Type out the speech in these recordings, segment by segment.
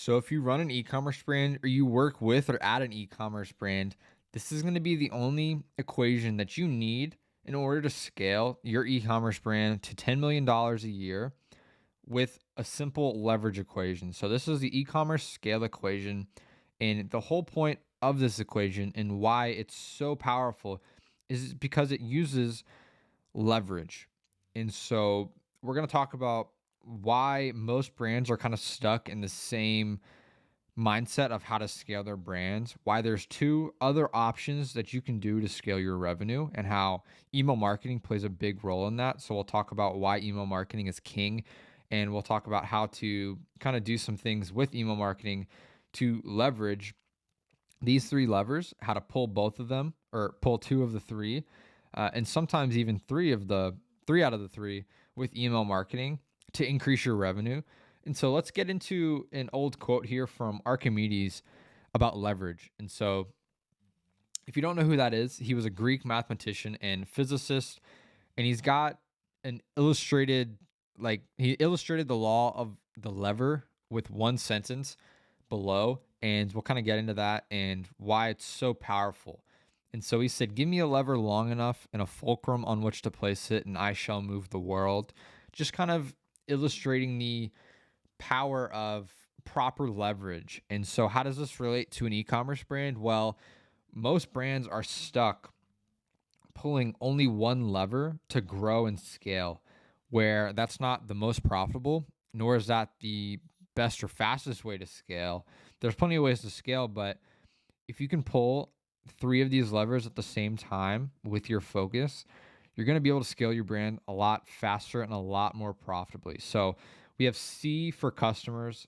So if you run an e-commerce brand or you work with or at an e-commerce brand, this is going to be the only equation that you need in order to scale your e-commerce brand to $10 million a year with a simple leverage equation. So this is the e-commerce scale equation. And the whole point of this equation and why it's so powerful is because it uses leverage. And so we're going to talk about why most brands are kind of stuck in the same mindset of how to scale their brands, why there's two other options that you can do to scale your revenue, and how email marketing plays a big role in that. So we'll talk about why email marketing is king, and we'll talk about how to kind of do some things with email marketing to leverage these three levers, how to pull both of them or pull two of the three, and sometimes even three out of the three with email marketing to increase your revenue. And so let's get into an old quote here from Archimedes about leverage. And so if you don't know who that is, he was a Greek mathematician and physicist, and he's got an illustrated, he illustrated the law of the lever with one sentence below, and we'll kind of get into that and why it's so powerful. And so he said, give me a lever long enough and a fulcrum on which to place it, and I shall move the world. Just kind of illustrating the power of proper leverage. And so how does this relate to an e-commerce brand? Well, most brands are stuck pulling only one lever to grow and scale, where that's not the most profitable, nor is that the best or fastest way to scale. There's plenty of ways to scale, but if you can pull three of these levers at the same time with your focus, you're going to be able to scale your brand a lot faster and a lot more profitably. So we have C for customers,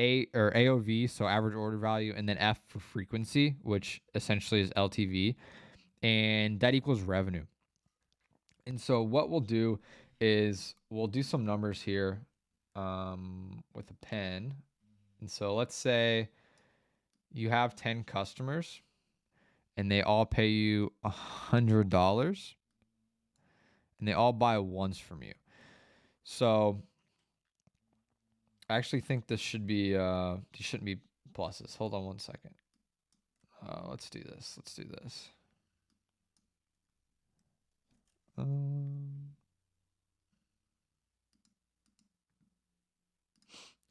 A or AOV, so average order value, and then F for frequency, which essentially is LTV, and that equals revenue. And so what we'll do is we'll do some numbers here with a pen. And so let's say you have 10 customers and they all pay you $100 and they all buy once from you. So I actually think this should be, these shouldn't be pluses. Hold on one second. Let's do this.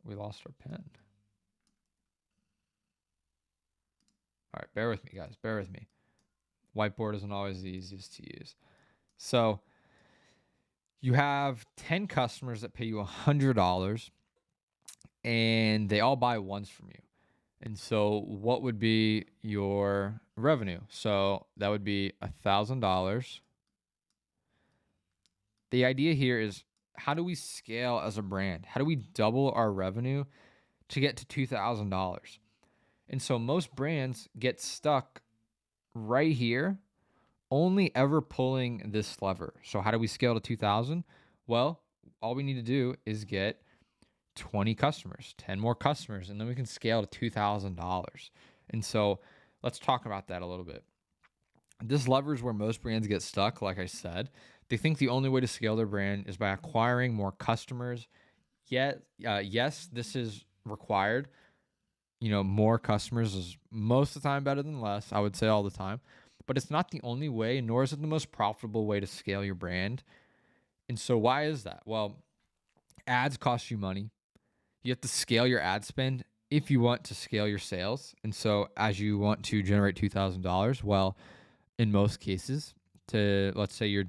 We lost our pen. All right, bear with me, guys. Bear with me. Whiteboard isn't always the easiest to use. So you have 10 customers that pay you $100 and they all buy once from you. And so what would be your revenue? So that would be $1,000. The idea here is, how do we scale as a brand? How do we double our revenue to get to $2,000? And so most brands get stuck right here, only ever pulling this lever. So how do we scale to 2,000? Well, all we need to do is get 20 customers, 10 more customers, and then we can scale to $2,000. And so let's talk about that a little bit. This lever is where most brands get stuck. Like I said, they think the only way to scale their brand is by acquiring more customers. Yet, yes, this is required. More customers is most of the time better than less, I would say all the time. But it's not the only way, nor is it the most profitable way to scale your brand. And so why is that? Well, ads cost you money. You have to scale your ad spend if you want to scale your sales. And so as you want to generate $2,000, well, in most cases, let's say you're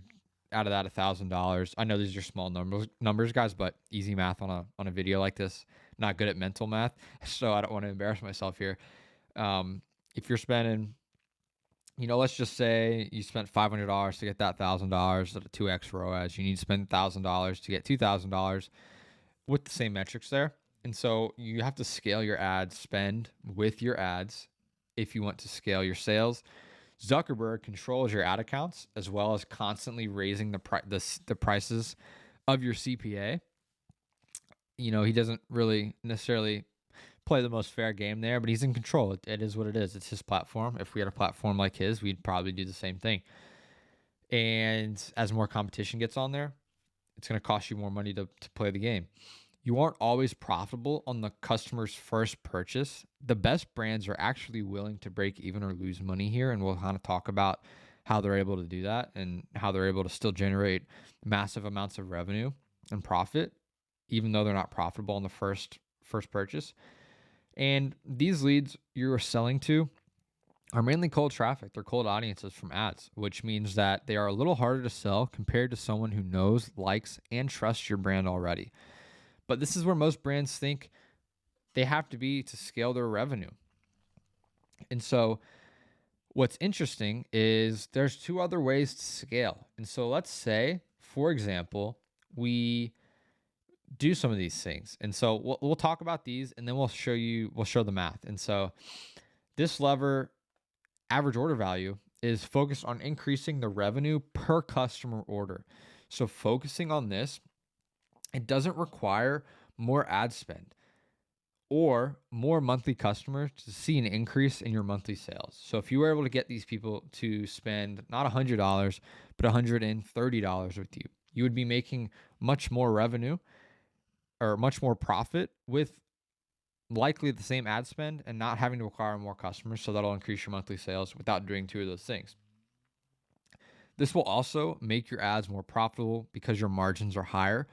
out of that $1,000. I know these are small numbers, guys, but easy math on a video like this. Not good at mental math, so I don't want to embarrass myself here. If you're spending, let's just say you spent $500 to get that $1,000 at a 2x ROAS. You need to spend $1,000 to get $2,000 with the same metrics there. And so you have to scale your ad spend with your ads if you want to scale your sales. Zuckerberg controls your ad accounts as well as constantly raising the prices of your CPA. He doesn't really necessarily play the most fair game there, but he's in control. It is what it is. It's his platform. If we had a platform like his, we'd probably do the same thing. And as more competition gets on there, it's going to cost you more money to play the game. you aren't always profitable on the customer's first purchase. The best brands are actually willing to break even or lose money here. And we'll kind of talk about how they're able to do that and how they're able to still generate massive amounts of revenue and profit, even though they're not profitable on the first purchase. And these leads you're selling to are mainly cold traffic. They're cold audiences from ads, which means that they are a little harder to sell compared to someone who knows, likes, and trusts your brand already. But this is where most brands think they have to be to scale their revenue. And so what's interesting is there's two other ways to scale. And so let's say, for example, we do some of these things. And so we'll talk about these, and then we'll show the math. And so this lever, average order value, is focused on increasing the revenue per customer order. So focusing on this, it doesn't require more ad spend or more monthly customers to see an increase in your monthly sales. So if you were able to get these people to spend not $100, but $130 with you, you would be making much more revenue or much more profit with likely the same ad spend and not having to acquire more customers. So that'll increase your monthly sales without doing two of those things. This will also make your ads more profitable because your margins are higher.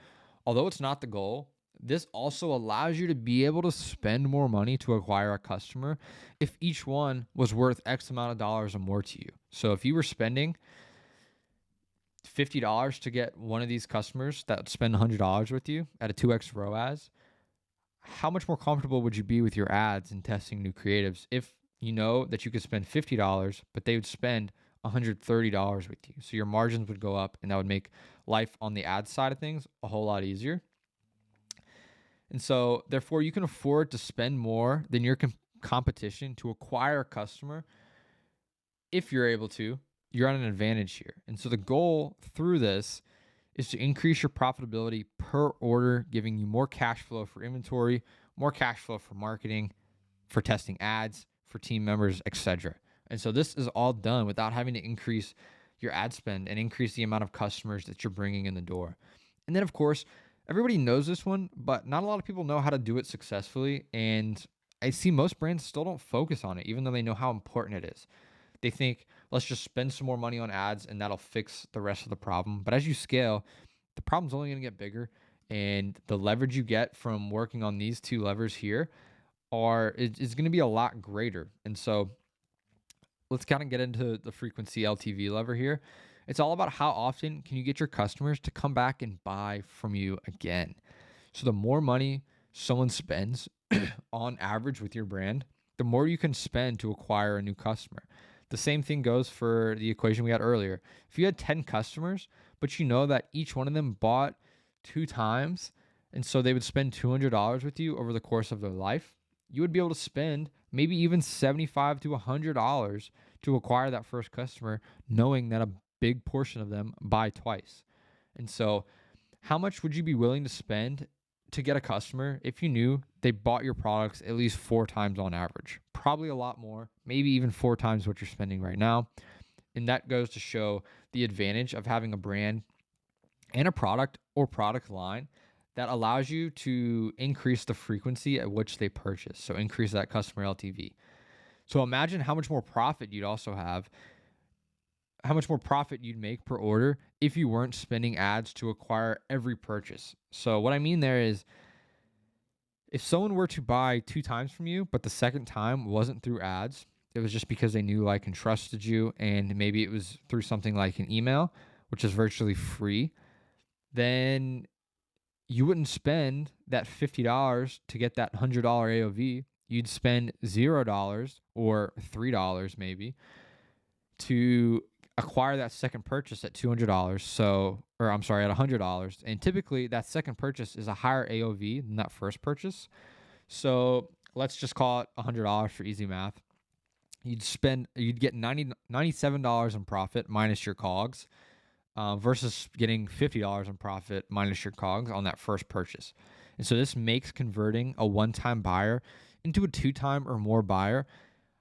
Although it's not the goal, this also allows you to be able to spend more money to acquire a customer if each one was worth X amount of dollars or more to you. So if you were spending $50 to get one of these customers that spend $100 with you at a 2x ROAS, how much more comfortable would you be with your ads and testing new creatives if you know that you could spend $50, but they would spend $130 with you? So your margins would go up, and that would make life on the ad side of things a whole lot easier. And so therefore, you can afford to spend more than your competition to acquire a customer. If you're able to, you're on an advantage here. And so the goal through this is to increase your profitability per order, giving you more cash flow for inventory, more cash flow for marketing, for testing ads, for team members, etc. And so this is all done without having to increase your ad spend and increase the amount of customers that you're bringing in the door. And then, of course, everybody knows this one, but not a lot of people know how to do it successfully. And I see most brands still don't focus on it, even though they know how important it is. They think, let's just spend some more money on ads and that'll fix the rest of the problem. But as you scale, the problem's only going to get bigger. And the leverage you get from working on these two levers here is going to be a lot greater. And so let's kind of get into the frequency LTV lever here. It's all about how often can you get your customers to come back and buy from you again. So the more money someone spends on average with your brand, the more you can spend to acquire a new customer. The same thing goes for the equation we had earlier. If you had 10 customers, but you know that each one of them bought 2 times, and so they would spend $200 with you over the course of their life, you would be able to spend maybe even $75 to $100 to acquire that first customer, knowing that a big portion of them buy twice. And so how much would you be willing to spend to get a customer if you knew they bought your products at least 4 times on average? Probably a lot more, maybe even 4 times what you're spending right now. And that goes to show the advantage of having a brand and a product or product line that allows you to increase the frequency at which they purchase. So increase that customer LTV. So imagine how much more profit you'd also have, how much more profit you'd make per order if you weren't spending ads to acquire every purchase. So what I mean there is, if someone were to buy 2 times from you, but the second time wasn't through ads, it was just because they knew, like, and trusted you, and maybe it was through something like an email, which is virtually free, then you wouldn't spend that $50 to get that $100 AOV. You'd spend $0 or $3 maybe to acquire that second purchase at $200. At $100. And typically that second purchase is a higher AOV than that first purchase. So let's just call it $100 for easy math. You'd get $97 in profit minus your COGS, versus getting $50 in profit minus your COGS on that first purchase. And so this makes converting a one-time buyer into a 2-time or more buyer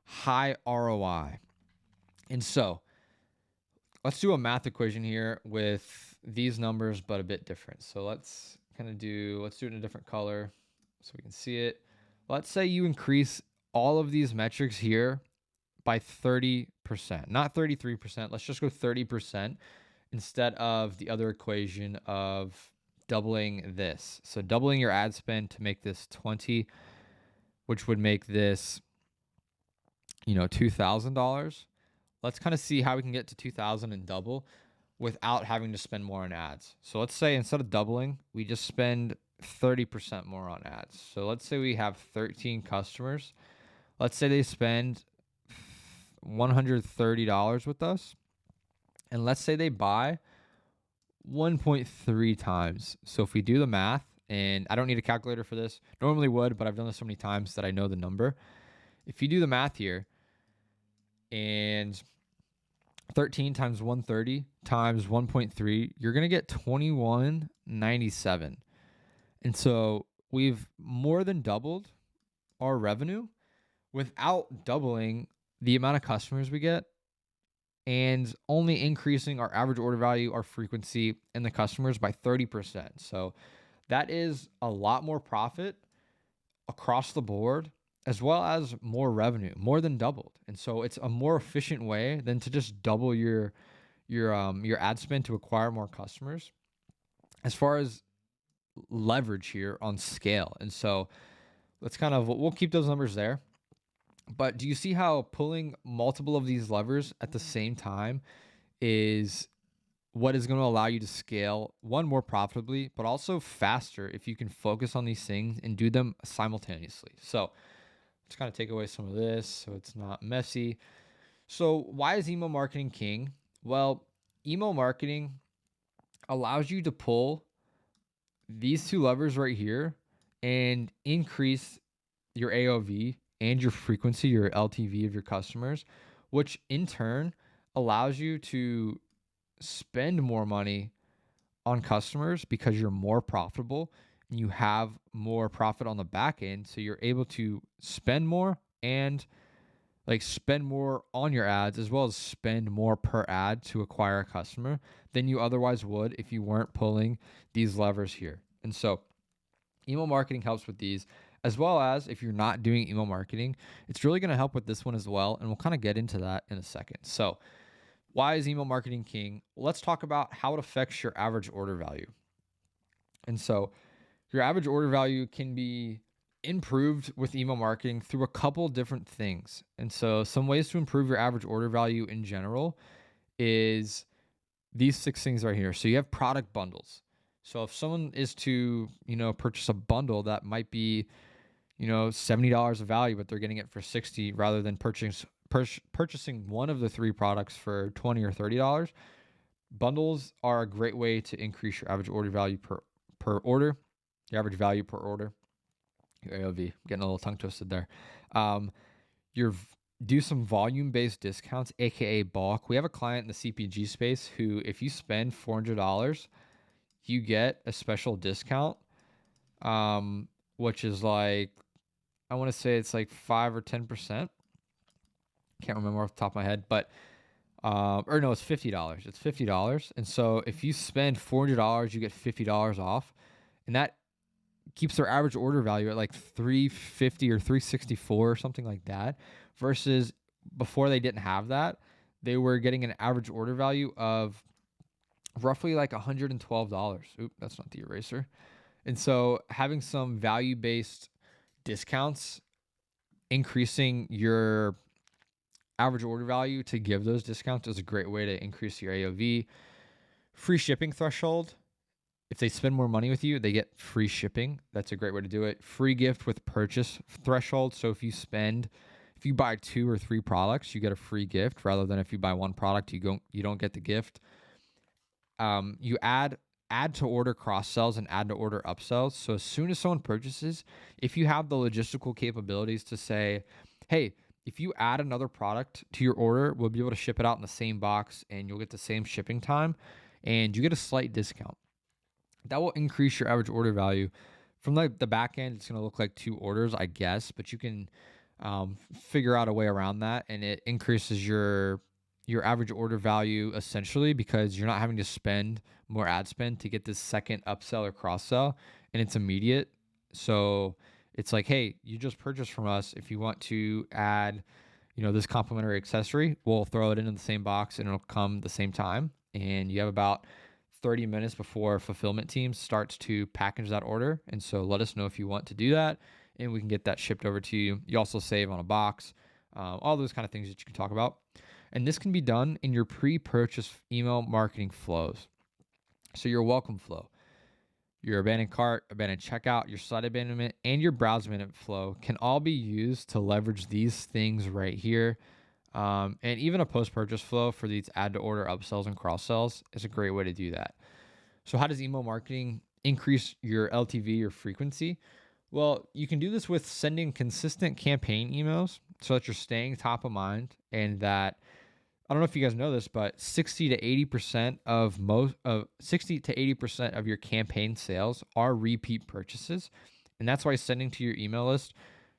high ROI. And so let's do a math equation here with these numbers, but a bit different. So let's kind of let's do it in a different color so we can see it. Let's say you increase all of these metrics here by 30%, not 33%. Let's just go 30% instead of the other equation of doubling this. So doubling your ad spend to make this 20, which would make this, $2,000. Let's kind of see how we can get to 2,000 and double without having to spend more on ads. So let's say instead of doubling, we just spend 30% more on ads. So let's say we have 13 customers. Let's say they spend $130 with us. And let's say they buy 1.3 times. So if we do the math, and I don't need a calculator for this, normally would, but I've done this so many times that I know the number. If you do the math here, and 13 times 130 times 1.3, you're going to get 2197. And so we've more than doubled our revenue without doubling the amount of customers we get and only increasing our average order value, our frequency, and the customers by 30%. So that is a lot more profit across the board, as well as more revenue, more than doubled. And so it's a more efficient way than to just double your ad spend to acquire more customers as far as leverage here on scale. And so we'll keep those numbers there. But do you see how pulling multiple of these levers at the same time is what is going to allow you to scale, one, more profitably, but also faster if you can focus on these things and do them simultaneously. So let's kind of take away some of this so it's not messy. So why is email marketing king? Well, email marketing allows you to pull these two levers right here and increase your AOV and your frequency, your LTV of your customers, which in turn allows you to spend more money on customers because you're more profitable and you have more profit on the back end. So you're able to spend more and spend more on your ads, as well as spend more per ad to acquire a customer than you otherwise would if you weren't pulling these levers here. And so email marketing helps with these, as well as if you're not doing email marketing, it's really going to help with this one as well. And we'll kind of get into that in a second. So why is email marketing king? Let's talk about how it affects your average order value. And so your average order value can be improved with email marketing through a couple different things. And so some ways to improve your average order value in general is these 6 things right here. So you have product bundles. So if someone is to, purchase a bundle that might be, $70 of value, but they're getting it for $60 rather than purchasing one of the 3 products for $20 or $30, bundles are a great way to increase your average order value per order, your average value per order, your AOV. Getting a little tongue twisted there. Do some volume-based discounts, aka bulk. We have a client in the CPG space who, if you spend $400, you get a special discount, which is I want to say it's 5 or 10%. Can't remember off the top of my head, but or no, it's $50. It's $50. And so if you spend $400, you get $50 off, and that keeps their average order value at $350 or $364 or something like that, versus before they didn't have that, they were getting an average order value of roughly $112. Oop, that's not the eraser. And so having some value-based discounts, increasing your average order value to give those discounts is a great way to increase your AOV. Free shipping threshold. If they spend more money with you, they get free shipping. That's a great way to do it. Free gift with purchase threshold. So if you buy 2 or 3 products, you get a free gift, rather than if you buy 1 product, you don't get the gift. You add to order cross sells and add to order upsells. So as soon as someone purchases, if you have the logistical capabilities to say, hey, if you add another product to your order, we'll be able to ship it out in the same box and you'll get the same shipping time and you get a slight discount. That will increase your average order value. From the back end, it's going to look like 2 orders, I guess, but you can figure out a way around that, and it increases your your average order value essentially, because you're not having to spend more ad spend to get this second upsell or cross sell, and it's immediate. So it's like, hey, you just purchased from us. If you want to add, this complimentary accessory, we'll throw it into the same box and it'll come the same time. And you have about 30 minutes before fulfillment team starts to package that order. And so let us know if you want to do that, and we can get that shipped over to you. You also save on a box, all those kind of things that you can talk about. And this can be done in your pre-purchase email marketing flows. So your welcome flow, your abandoned cart, abandoned checkout, your site abandonment, and your browse abandonment flow can all be used to leverage these things right here. And even a post-purchase flow for these add-to-order upsells and cross-sells is a great way to do that. So how does email marketing increase your LTV or frequency? Well, you can do this with sending consistent campaign emails so that you're staying top of mind, and that, I don't know if you guys know this, but 60 to 80% of your campaign sales are repeat purchases. And that's why sending to your email list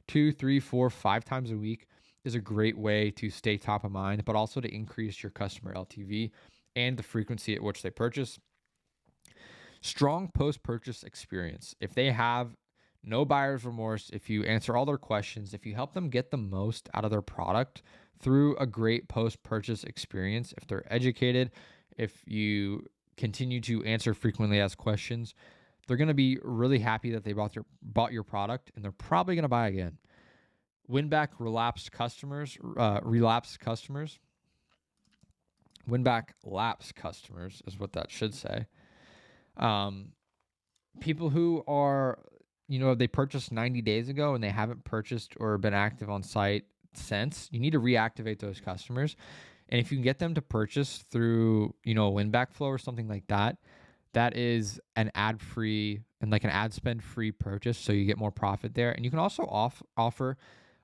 2, 3, 4, 5 times a week is a great way to stay top of mind, but also to increase your customer LTV and the frequency at which they purchase. Strong post-purchase experience. If they have no buyer's remorse, if you answer all their questions, if you help them get the most out of their product through a great post-purchase experience, if they're educated, if you continue to answer frequently asked questions, they're going to be really happy that they bought your product, and they're probably going to buy again. Win back relapsed customers. Win back lapsed customers is what that should say. People who are, they purchased 90 days ago and they haven't purchased or been active on site since, you need to reactivate those customers. And if you can get them to purchase through, a win back flow or something like that, that is an ad free and like an ad spend free purchase. So you get more profit there. And you can also offer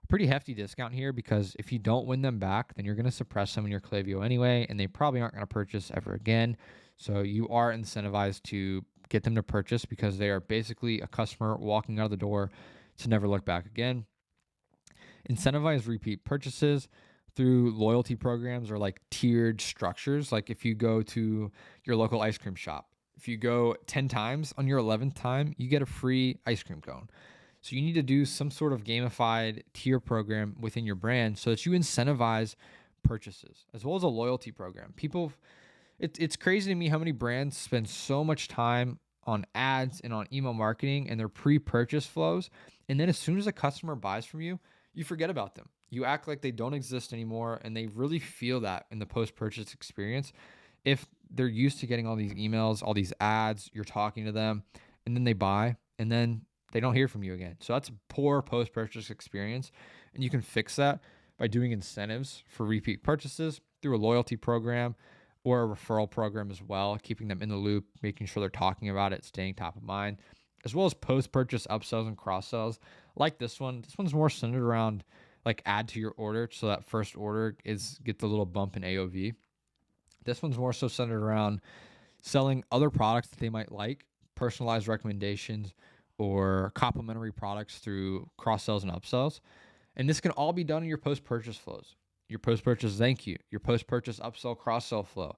a pretty hefty discount here, because if you don't win them back, then you're going to suppress them in your Klaviyo anyway, and they probably aren't going to purchase ever again. So you are incentivized to get them to purchase, because they are basically a customer walking out of the door to never look back again. Incentivize repeat purchases through loyalty programs or like tiered structures. Like if you go to your local ice cream shop, if you go 10 times, on your 11th time, you get a free ice cream cone. So you need to do some sort of gamified tier program within your brand so that you incentivize purchases, as well as a loyalty program. It's crazy to me how many brands spend so much time on ads and on email marketing and their pre-purchase flows. And then as soon as a customer buys from you, you forget about them. You act like they don't exist anymore, and they really feel that in the post-purchase experience. If they're used to getting all these emails, all these ads, you're talking to them, and then they buy, and then they don't hear from you again. So that's a poor post-purchase experience. And you can fix that by doing incentives for repeat purchases through a loyalty program or a referral program as well, keeping them in the loop, making sure they're talking about it, staying top of mind, as well as post-purchase upsells and cross-sells like this one. This one's more centered around like add to your order, so that first order gets a little bump in AOV. This one's more so centered around selling other products that they might like, personalized recommendations, or complementary products through cross-sells and upsells. And this can all be done in your post-purchase flows. Your post-purchase thank you, your post-purchase upsell cross-sell flow,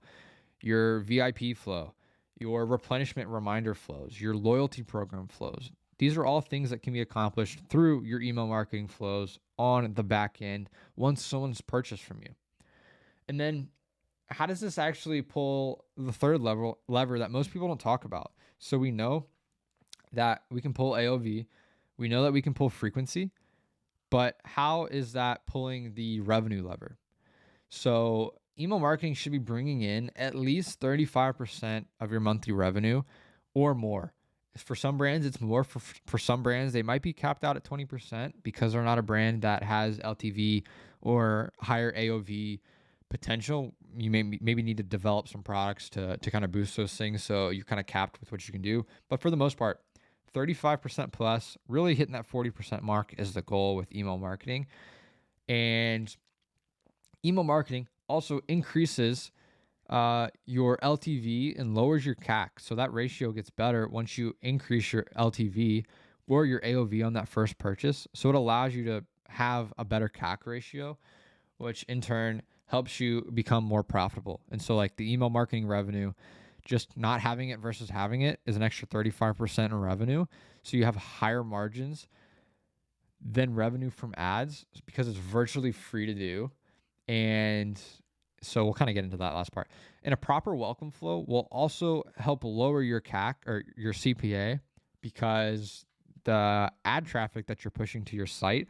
your VIP flow, your replenishment reminder flows, your loyalty program flows. These are all things that can be accomplished through your email marketing flows on the back end once someone's purchased from you. And then how does this actually pull the third lever that most people don't talk about? So we know that we can pull AOV. We know that we can pull frequency. But how is that pulling the revenue lever? So email marketing should be bringing in at least 35% of your monthly revenue or more. For some brands, it's more. For some brands, they might be capped out at 20% because they're not a brand that has LTV or higher AOV potential. You maybe need to develop some products to kind of boost those things, so you're kind of capped with what you can do. But for the most part, 35% plus, really hitting that 40% mark is the goal with email marketing. And email marketing also increases your LTV and lowers your CAC. So that ratio gets better once you increase your LTV or your AOV on that first purchase. So it allows you to have a better CAC ratio, which in turn helps you become more profitable. And so like the email marketing revenue, just not having it versus having it is an extra 35% in revenue. So you have higher margins than revenue from ads because it's virtually free to do. And so we'll kind of get into that last part. And a proper welcome flow will also help lower your CAC or your CPA, because the ad traffic that you're pushing to your site,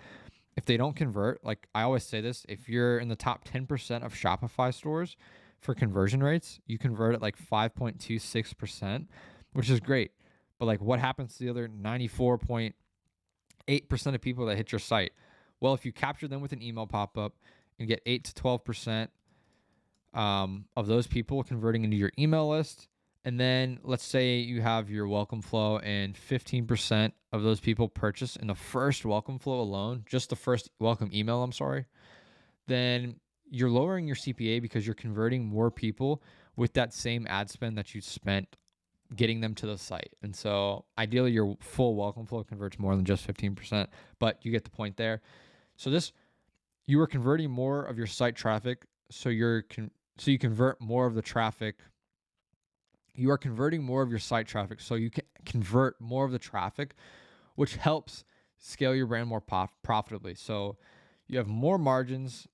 if they don't convert, like I always say this, if you're in the top 10% of Shopify stores for conversion rates, you convert at like 5.26%, which is great. But like what happens to the other 94.8% of people that hit your site? Well, if you capture them with an email pop-up and get 8 to 12% of those people converting into your email list, and then let's say you have your welcome flow and 15% of those people purchase in the first welcome flow alone, just the first welcome email, I'm sorry, then you're lowering your CPA because you're converting more people with that same ad spend that you spent getting them to the site. And so ideally your full welcome flow converts more than just 15%, but you get the point there. So you are converting more of your site traffic, so you convert more of the traffic. You are converting more of your site traffic, so you can convert more of the traffic, which helps scale your brand more profitably. So you have more margins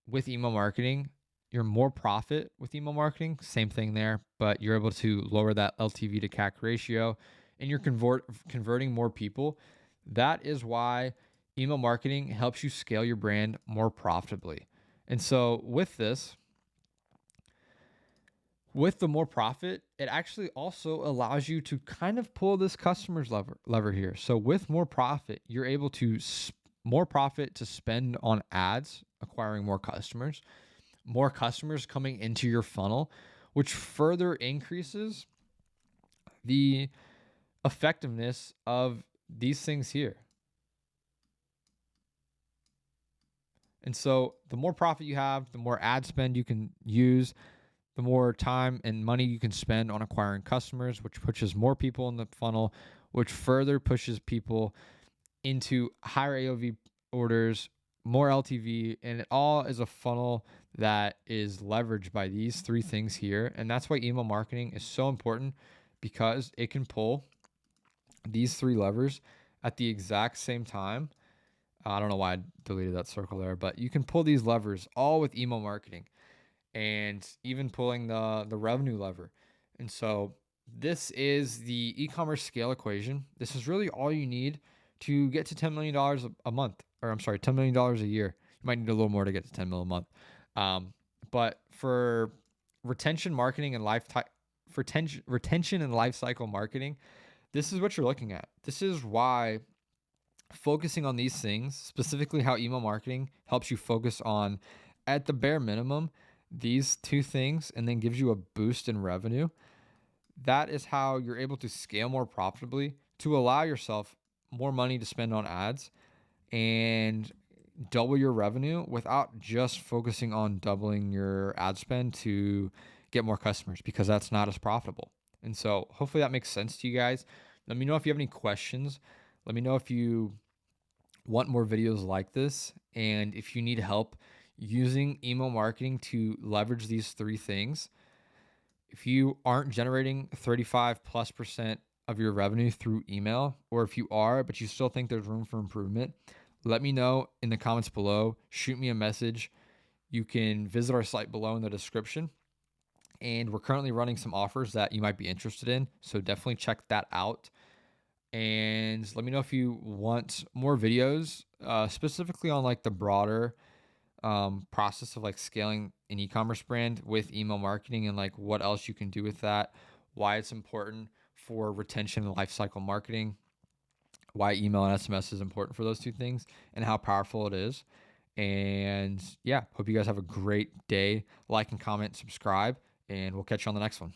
with email marketing. You're more profit with email marketing, same thing there, but you're able to lower that LTV to CAC ratio, and you're converting more people. That is why email marketing helps you scale your brand more profitably. And so with this, with the more profit, it actually also allows you to kind of pull this customer's lever here. So with more profit, you're able to more profit to spend on ads, acquiring more customers coming into your funnel, which further increases the effectiveness of these things here. And so the more profit you have, the more ad spend you can use, the more time and money you can spend on acquiring customers, which pushes more people in the funnel, which further pushes people into higher AOV orders, more LTV, and it all is a funnel that is leveraged by these three things here. And that's why email marketing is so important, because it can pull these three levers at the exact same time. I don't know why I deleted that circle there, but you can pull these levers all with email marketing, and even pulling the revenue lever. And so this is the e-commerce scale equation. This is really all you need to get to $10 million a month, or I'm sorry, $10 million a year. You might need a little more to get to 10 mil a month. But for retention marketing and retention and life cycle marketing, this is what you're looking at. This is why focusing on these things, specifically how email marketing helps you focus on, at the bare minimum, these two things, and then gives you a boost in revenue. That is how you're able to scale more profitably, to allow yourself more money to spend on ads and double your revenue without just focusing on doubling your ad spend to get more customers, because that's not as profitable. And so hopefully that makes sense to you guys. Let me know if you have any questions. Let me know if you want more videos like this, and if you need help using email marketing to leverage these three things. If you aren't generating 35+% of your revenue through email, or if you are, but you still think there's room for improvement, let me know in the comments below. Shoot me a message. You can visit our site below in the description. And we're currently running some offers that you might be interested in, so definitely check that out. And let me know if you want more videos, specifically on like the broader process of like scaling an e-commerce brand with email marketing, and like what else you can do with that, why it's important for retention and lifecycle marketing, why email and SMS is important for those two things, and how powerful it is. And yeah, hope you guys have a great day. Like and comment, subscribe, and we'll catch you on the next one.